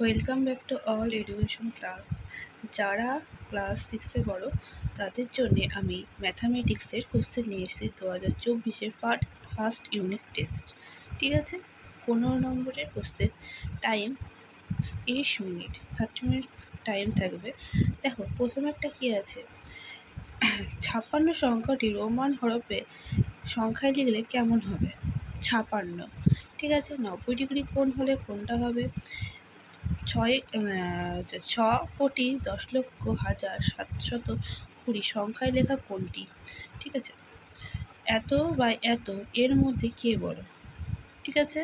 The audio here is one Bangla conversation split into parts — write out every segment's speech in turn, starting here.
Welcome back to all education class. যারা ক্লাস 6-এ বড় তাদের জন্যে আমি ম্যাথামেটিক্সের কোশ্চেন নিয়ে এসেছি 2024-এর ফার্স্ট ইউনিট টেস্ট। ঠিক আছে, 15 নম্বরের question. Time 30 minute, 30 minute time থাকবে। দেখো প্রথম একটা কী আছে, 56 সংখ্যাটি রোমান হরফে সংখ্যায় লিখলে কেমন হবে? 56। ঠিক আছে, 90 ডিগ্রি কোণ হলে কোনটা হবে? 6,10,00,000,720 সংখ্যায় লেখা কোনটি? ঠিক আছে, এত বা এত এর মধ্যে কে বড়? ঠিক আছে,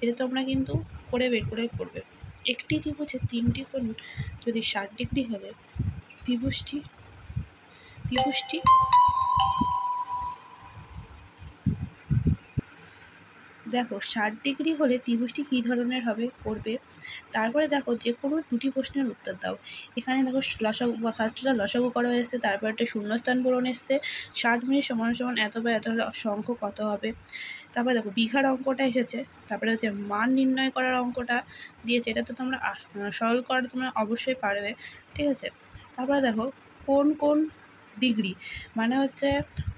এটা তোমরা কিন্তু করে বের করে করবে। একটি ত্রিভুজে 3টি কোণ যদি 60 ডিগ্রি হলে ত্রিভুজটি দেখো 60 ডিগ্রি হলে ত্রিভুজটি কী ধরনের হবে করবে। তারপরে দেখো যে কোনো দুটি প্রশ্নের উত্তর দাও। এখানে দেখো লসাগু, ফার্স্টটা লসাগু করা হয়েছে, তারপর একটা শূন্যস্থান পূরণ এসছে। 60 মিনিট সমান সমান এত বা এত হলে সংখ্য কত হবে। তারপরে দেখো বিঘার অঙ্কটা এসেছে, তারপরে হচ্ছে মান নির্ণয় করার অঙ্কটা দিয়েছে, এটা তো তোমরা সরল করাটা তোমরা অবশ্যই পারবে। ঠিক আছে, তারপরে দেখো কোন কোন ডিগ্রি মানে হচ্ছে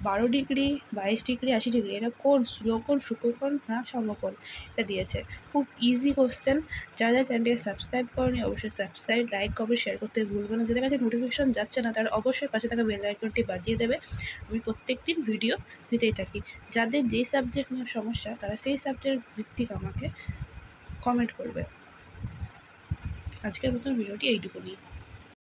12 ডিগ্রি, 22 ডিগ্রি, 80 ডিগ্রি, এটা কোন স্থূলকোণ, সূক্ষ্মকোণ না সমকোণ, এটা দিয়েছে। খুব ইজি কোশ্চেন। যারা চ্যানেলটিকে সাবস্ক্রাইব করনি অবশ্যই সাবস্ক্রাইব, লাইক, কমেন্ট, শেয়ার করতে ভুলবে না। যাদের কাছে নোটিফিকেশন যাচ্ছে না তারা অবশ্যই পাশে থাকা বেল আইকনটি বাজিয়ে দেবে। আমি প্রত্যেকদিন ভিডিও দিতেই থাকি। যাদের যেই সাবজেক্ট নিয়ে সমস্যা তারা সেই সাবজেক্ট ভিত্তিক আমাকে কমেন্ট করবে। আজকের মতন ভিডিওটি এইটুকুনি।